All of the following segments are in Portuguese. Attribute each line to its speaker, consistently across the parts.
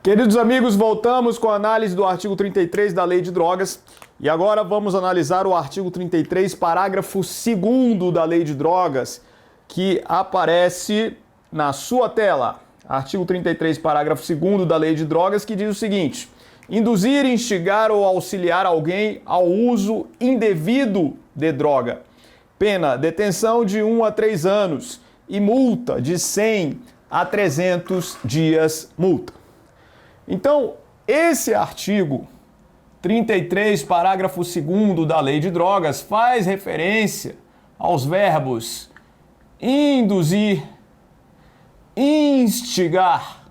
Speaker 1: Queridos amigos, voltamos com a análise do artigo 33 da Lei de Drogas e agora vamos analisar o artigo 33, parágrafo 2º da Lei de Drogas, que aparece na sua tela. Artigo 33, parágrafo 2º da Lei de Drogas, que diz o seguinte: induzir, instigar ou auxiliar alguém ao uso indevido de droga. Pena, detenção de 1 a 3 anos e multa de 100 a 300 dias multa. Então, esse artigo 33, parágrafo 2º da Lei de Drogas faz referência aos verbos induzir, instigar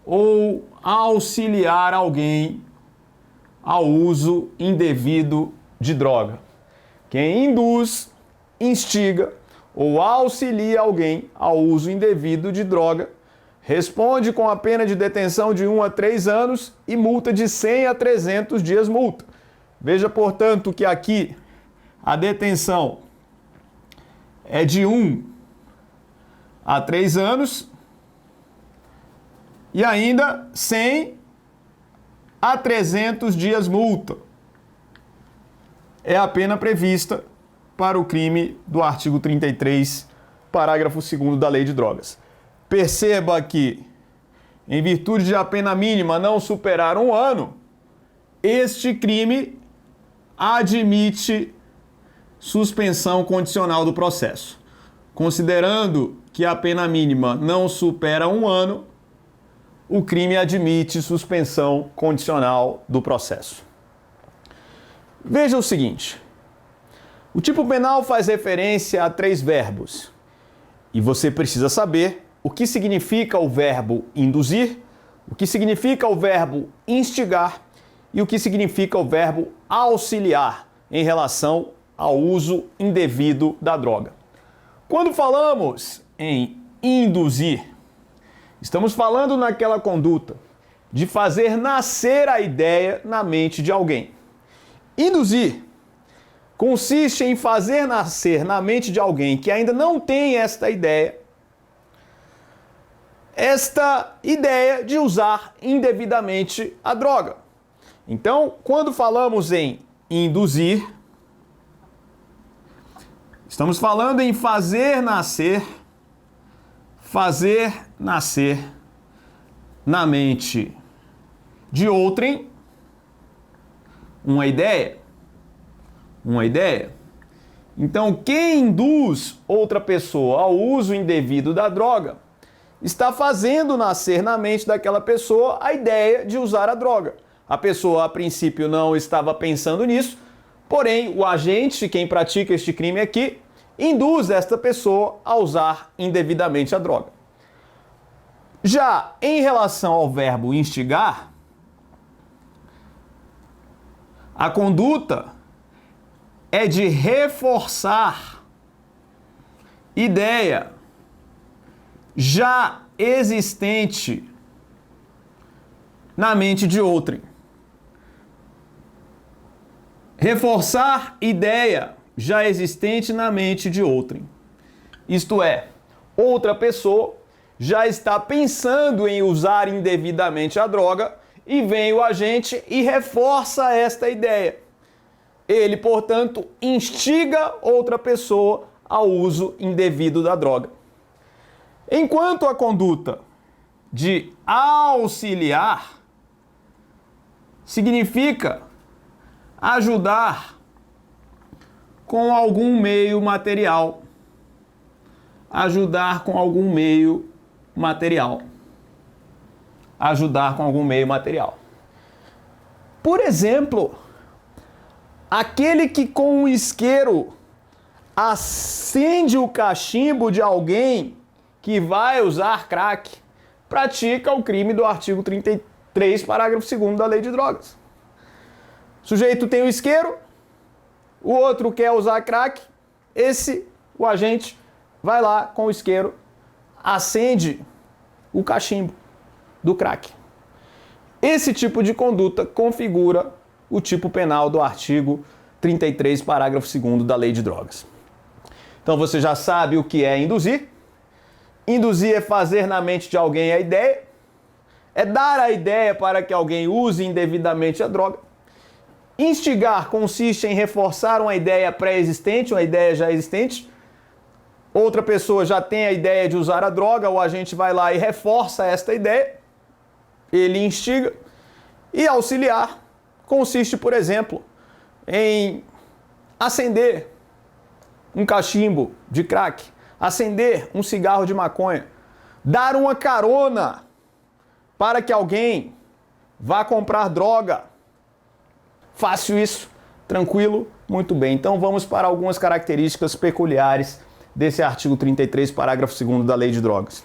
Speaker 1: ou auxiliar alguém ao uso indevido de droga. Quem induz, instiga ou auxilia alguém ao uso indevido de droga responde com a pena de detenção de 1 a 3 anos e multa de 100 a 300 dias multa. Veja, portanto, que aqui a detenção é de 1 a 3 anos e ainda 100 a 300 dias multa. É a pena prevista para o crime do artigo 33, parágrafo 2º da Lei de Drogas. Perceba que, em virtude de a pena mínima não superar 1 ano, este crime admite suspensão condicional do processo. Considerando que a pena mínima não supera 1 ano, o crime admite suspensão condicional do processo. Veja o seguinte: o tipo penal faz referência a 3 verbos e você precisa saber o que significa o verbo induzir, o que significa o verbo instigar e o que significa o verbo auxiliar em relação ao uso indevido da droga. Quando falamos em induzir, estamos falando naquela conduta de fazer nascer a ideia na mente de alguém. Induzir consiste em fazer nascer na mente de alguém que ainda não tem esta ideia de usar indevidamente a droga. Então, quando falamos em induzir, estamos falando em fazer nascer na mente de outrem uma ideia. Então, quem induz outra pessoa ao uso indevido da droga está fazendo nascer na mente daquela pessoa a ideia de usar a droga. A pessoa, a princípio, não estava pensando nisso, porém, o agente, quem pratica este crime aqui, induz esta pessoa a usar indevidamente a droga. Já em relação ao verbo instigar, a conduta é de reforçar ideia já existente na mente de outrem. Reforçar ideia já existente na mente de outrem. Isto é, outra pessoa já está pensando em usar indevidamente a droga e vem o agente e reforça esta ideia. Ele, portanto, instiga outra pessoa ao uso indevido da droga. Enquanto a conduta de auxiliar significa ajudar com algum meio material. Ajudar com algum meio material. Por exemplo, aquele que com um isqueiro acende o cachimbo de alguém que vai usar crack, pratica o crime do artigo 33, parágrafo 2º da Lei de Drogas. O sujeito tem o isqueiro, o outro quer usar crack, o agente, vai lá com o isqueiro, acende o cachimbo do crack. Esse tipo de conduta configura o tipo penal do artigo 33, parágrafo 2º da Lei de Drogas. Então você já sabe o que é induzir. Induzir é fazer na mente de alguém a ideia, é dar a ideia para que alguém use indevidamente a droga. Instigar consiste em reforçar uma ideia pré-existente, uma ideia já existente. Outra pessoa já tem a ideia de usar a droga, o agente vai lá e reforça esta ideia. Ele instiga. E auxiliar consiste, por exemplo, em acender um cachimbo de crack, acender um cigarro de maconha, dar uma carona para que alguém vá comprar droga. Fácil isso, tranquilo, muito bem. Então vamos para algumas características peculiares desse artigo 33, parágrafo 2º da Lei de Drogas.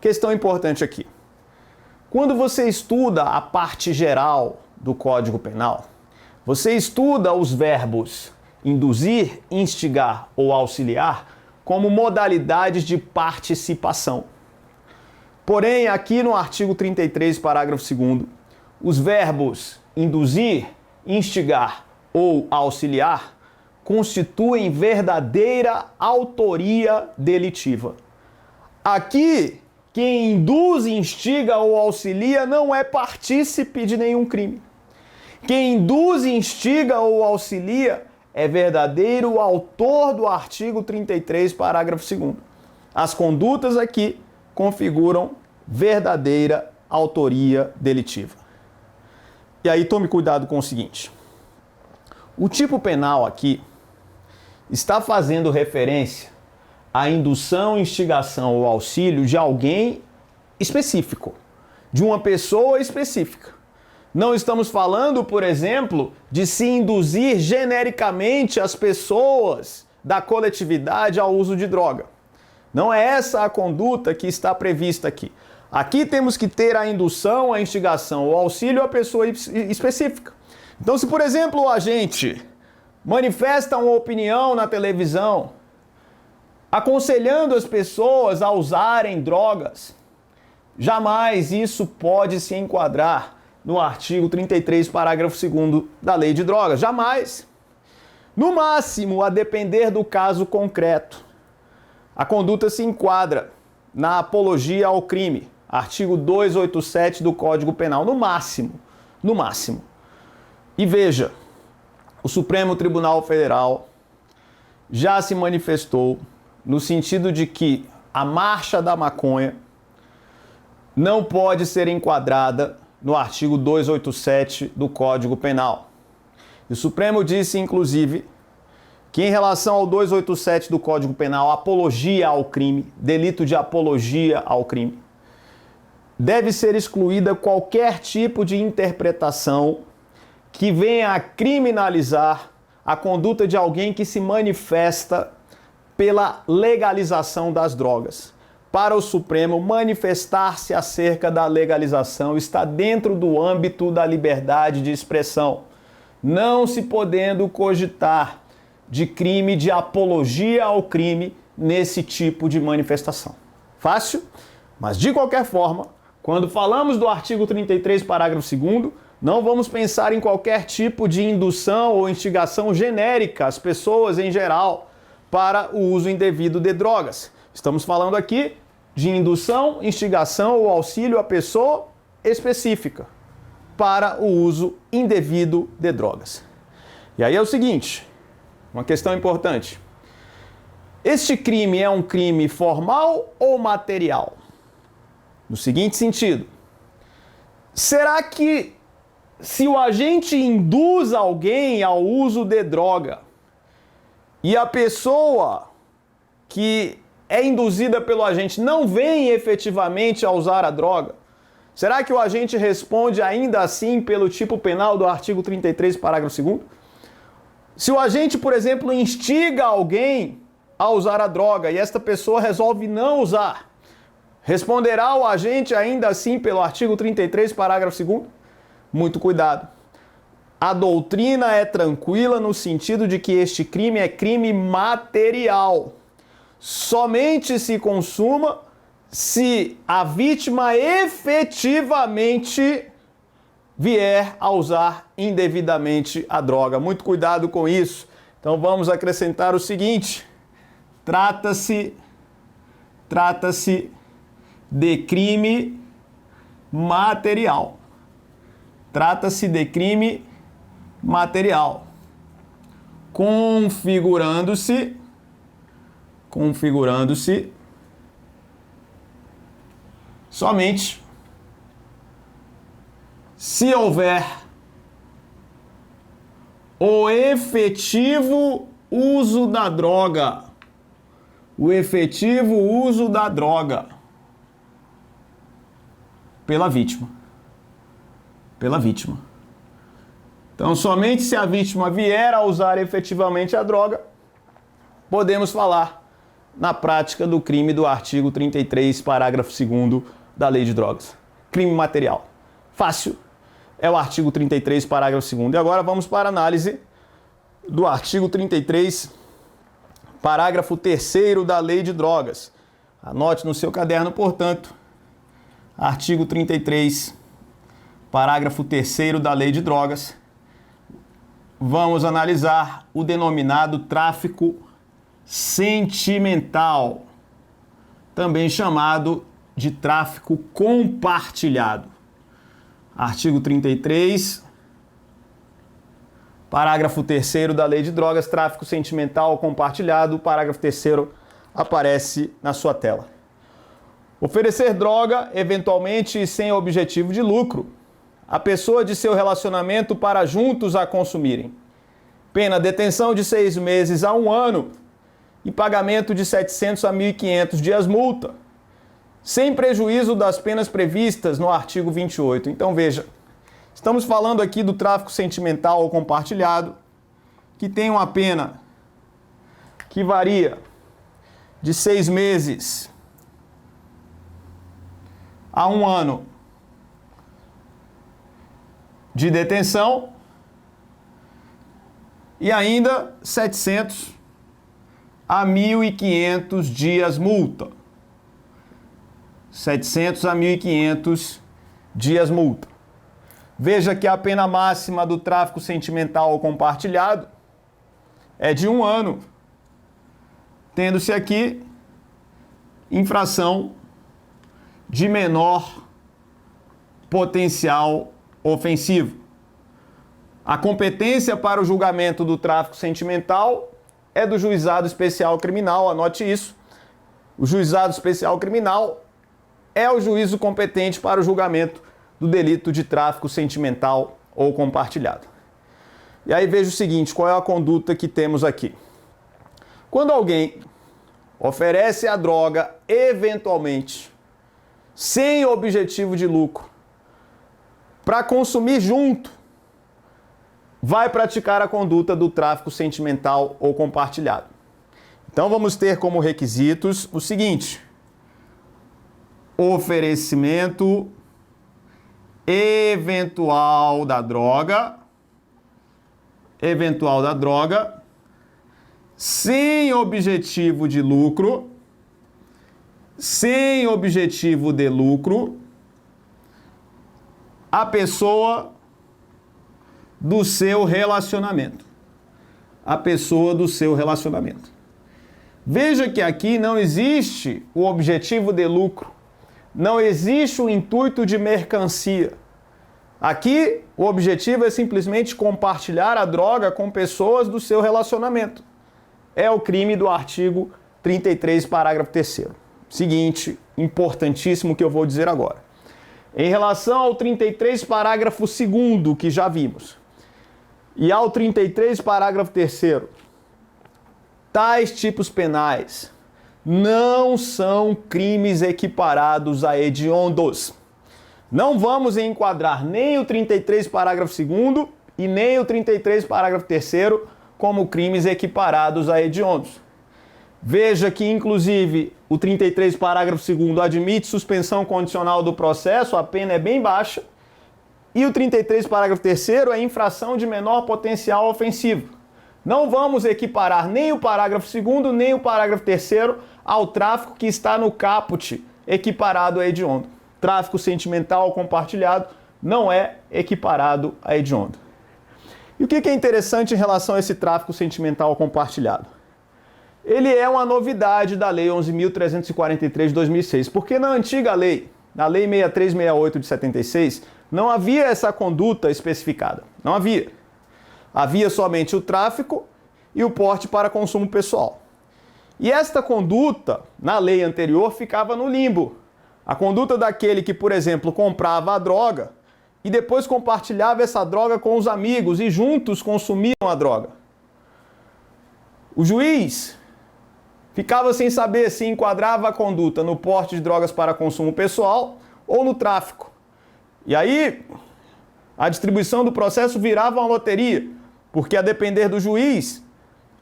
Speaker 1: Questão importante aqui. Quando você estuda a parte geral do Código Penal, você estuda os verbos induzir, instigar ou auxiliar como modalidades de participação. Porém, aqui no artigo 33, parágrafo 2º, os verbos induzir, instigar ou auxiliar constituem verdadeira autoria delitiva. Aqui, quem induz, instiga ou auxilia não é partícipe de nenhum crime. Quem induz, instiga ou auxilia é verdadeiro autor do artigo 33, parágrafo 2º. As condutas aqui configuram verdadeira autoria delitiva. E aí tome cuidado com o seguinte. O tipo penal aqui está fazendo referência à indução, instigação ou auxílio de alguém específico, de uma pessoa específica. Não estamos falando, por exemplo, de se induzir genericamente as pessoas da coletividade ao uso de droga. Não é essa a conduta que está prevista aqui. Aqui temos que ter a indução, a instigação, o auxílio à pessoa específica. Então, se, por exemplo, o agente manifesta uma opinião na televisão, aconselhando as pessoas a usarem drogas, jamais isso pode se enquadrar no artigo 33, parágrafo 2º da Lei de Drogas. Jamais. No máximo, a depender do caso concreto, a conduta se enquadra na apologia ao crime, artigo 287 do Código Penal. No máximo. No máximo. E veja, o Supremo Tribunal Federal já se manifestou no sentido de que a marcha da maconha não pode ser enquadrada no artigo 287 do Código Penal. E o Supremo disse, inclusive, que em relação ao 287 do Código Penal, apologia ao crime, delito de apologia ao crime, deve ser excluída qualquer tipo de interpretação que venha a criminalizar a conduta de alguém que se manifesta pela legalização das drogas. Para o Supremo, manifestar-se acerca da legalização está dentro do âmbito da liberdade de expressão, não se podendo cogitar de crime de apologia ao crime nesse tipo de manifestação. Fácil? Mas de qualquer forma, quando falamos do artigo 33, parágrafo 2º, não vamos pensar em qualquer tipo de indução ou instigação genérica às pessoas em geral para o uso indevido de drogas. Estamos falando aqui de indução, instigação ou auxílio à pessoa específica para o uso indevido de drogas. E aí é o seguinte, uma questão importante. Este crime é um crime formal ou material? No seguinte sentido, será que se o agente induz alguém ao uso de droga e a pessoa que é induzida pelo agente não vem efetivamente a usar a droga, será que o agente responde ainda assim pelo tipo penal do artigo 33, parágrafo 2º? Se o agente, por exemplo, instiga alguém a usar a droga e esta pessoa resolve não usar, responderá o agente ainda assim pelo artigo 33, parágrafo 2º? Muito cuidado. A doutrina é tranquila no sentido de que este crime é crime material. Somente se consuma se a vítima efetivamente vier a usar indevidamente a droga. Muito cuidado com isso. Então vamos acrescentar o seguinte: trata-se de crime material. Trata-se de crime material. Configurando-se somente se houver o efetivo uso da droga. O efetivo uso da droga pela vítima. Pela vítima. Então, somente se a vítima vier a usar efetivamente a droga, podemos falar na prática do crime do artigo 33, parágrafo 2º da Lei de Drogas. Crime material. Fácil. É o artigo 33, parágrafo 2º. E agora vamos para a análise do artigo 33, parágrafo 3º da Lei de Drogas. Anote no seu caderno, portanto, artigo 33, parágrafo 3º da Lei de Drogas. Vamos analisar o denominado tráfico sentimental, também chamado de tráfico compartilhado. Artigo 33, parágrafo 3º da Lei de Drogas, tráfico sentimental compartilhado. O parágrafo 3º aparece na sua tela. Oferecer droga, eventualmente e sem objetivo de lucro, a pessoa de seu relacionamento para juntos a consumirem. Pena detenção de 6 meses a 1 ano e pagamento de 700 a 1.500 dias multa, sem prejuízo das penas previstas no artigo 28. Então veja, estamos falando aqui do tráfico sentimental ou compartilhado, que tem uma pena que varia de 6 meses a 1 ano de detenção e ainda 700 a 1.500 dias multa. 700 a 1.500 dias multa. Veja que a pena máxima do tráfico sentimental ou compartilhado é de 1 ano, tendo-se aqui infração de menor potencial ofensivo. A competência para o julgamento do tráfico sentimental é do Juizado Especial Criminal, anote isso. O Juizado Especial Criminal é o juízo competente para o julgamento do delito de tráfico sentimental ou compartilhado. E aí veja o seguinte, qual é a conduta que temos aqui? Quando alguém oferece a droga eventualmente, sem objetivo de lucro, para consumir junto, vai praticar a conduta do tráfico sentimental ou compartilhado. Então vamos ter como requisitos o seguinte: oferecimento eventual da droga, sem objetivo de lucro, a pessoa do seu relacionamento. Veja que aqui não existe o objetivo de lucro, não existe o intuito de mercancia. Aqui o objetivo é simplesmente compartilhar a droga com pessoas do seu relacionamento. É o crime do artigo 33, parágrafo 3º. Seguinte, importantíssimo que eu vou dizer agora. Em relação ao 33, parágrafo 2º, que já vimos, e ao 33, parágrafo 3º, tais tipos penais não são crimes equiparados a hediondos. Não vamos enquadrar nem o 33, parágrafo 2º e nem o 33, parágrafo 3º como crimes equiparados a hediondos. Veja que, inclusive, o 33, parágrafo 2º admite suspensão condicional do processo, a pena é bem baixa, e o 33, parágrafo 3º é infração de menor potencial ofensivo. Não vamos equiparar nem o parágrafo 2º nem o parágrafo 3º ao tráfico que está no caput, equiparado a hediondo. Tráfico sentimental compartilhado não é equiparado a hediondo. E o que é interessante em relação a esse tráfico sentimental compartilhado? Ele é uma novidade da Lei 11.343 de 2006, porque na antiga lei, na Lei 6368 de 76, não havia essa conduta especificada. Não havia. Havia somente o tráfico e o porte para consumo pessoal. E esta conduta, na lei anterior, ficava no limbo. A conduta daquele que, por exemplo, comprava a droga e depois compartilhava essa droga com os amigos e juntos consumiam a droga. O juiz ficava sem saber se enquadrava a conduta no porte de drogas para consumo pessoal ou no tráfico. E aí, a distribuição do processo virava uma loteria, porque a depender do juiz,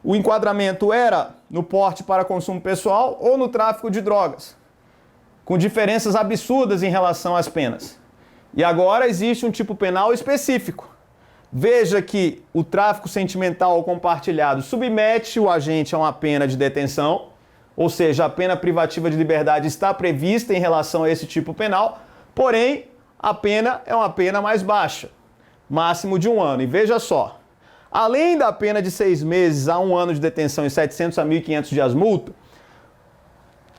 Speaker 1: o enquadramento era no porte para consumo pessoal ou no tráfico de drogas, com diferenças absurdas em relação às penas. E agora existe um tipo penal específico. Veja que o tráfico sentimental ou compartilhado submete o agente a uma pena de detenção, ou seja, a pena privativa de liberdade está prevista em relação a esse tipo penal, porém, a pena é uma pena mais baixa, máximo de 1 ano. E veja só, além da pena de 6 meses a 1 ano de detenção e 700 a 1.500 dias multa,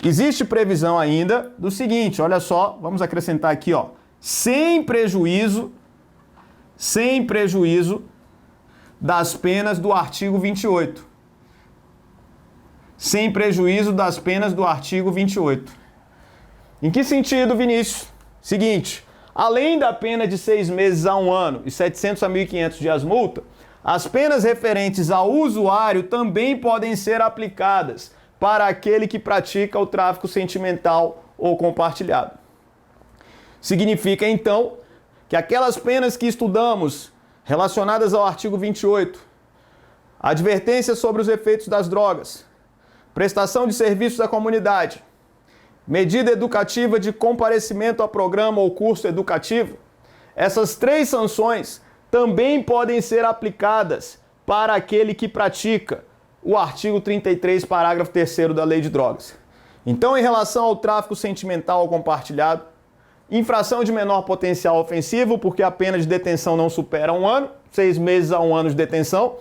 Speaker 1: existe previsão ainda do seguinte, olha só, vamos acrescentar aqui, ó, sem prejuízo das penas do artigo 28. Sem prejuízo das penas do artigo 28. Em que sentido, Vinícius? Seguinte, além da pena de 6 meses a 1 ano e 700 a 1.500 dias multa, as penas referentes ao usuário também podem ser aplicadas para aquele que pratica o tráfico sentimental ou compartilhado. Significa, então, que aquelas penas que estudamos relacionadas ao artigo 28, advertência sobre os efeitos das drogas, prestação de serviços à comunidade, medida educativa de comparecimento a programa ou curso educativo, essas 3 sanções também podem ser aplicadas para aquele que pratica o artigo 33, parágrafo 3º da Lei de Drogas. Então, em relação ao tráfico sentimental ou compartilhado, infração de menor potencial ofensivo, porque a pena de detenção não supera 1 ano, 6 meses a 1 ano de detenção,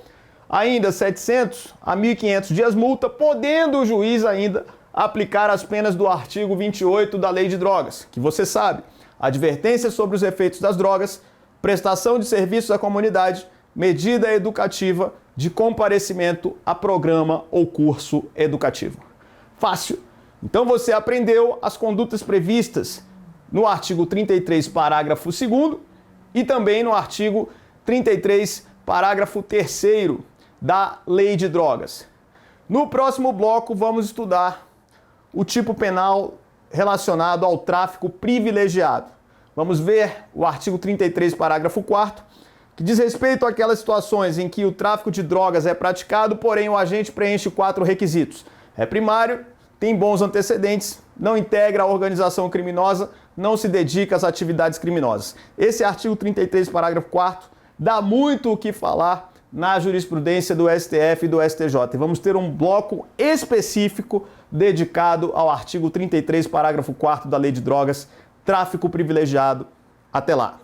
Speaker 1: ainda 700 a 1.500 dias multa, podendo o juiz ainda aplicar as penas do artigo 28 da Lei de Drogas, que você sabe, advertência sobre os efeitos das drogas, prestação de serviços à comunidade, medida educativa de comparecimento a programa ou curso educativo. Fácil. Então você aprendeu as condutas previstas no artigo 33, parágrafo 2º e também no artigo 33, parágrafo 3º da Lei de Drogas. No próximo bloco vamos estudar o tipo penal relacionado ao tráfico privilegiado. Vamos ver o artigo 33, parágrafo 4º, que diz respeito àquelas situações em que o tráfico de drogas é praticado, porém o agente preenche 4 requisitos. É primário, tem bons antecedentes, não integra a organização criminosa, não se dedica às atividades criminosas. Esse artigo 33, parágrafo 4º, dá muito o que falar na jurisprudência do STF e do STJ. E vamos ter um bloco específico dedicado ao artigo 33, parágrafo 4º da Lei de Drogas, tráfico privilegiado. Até lá!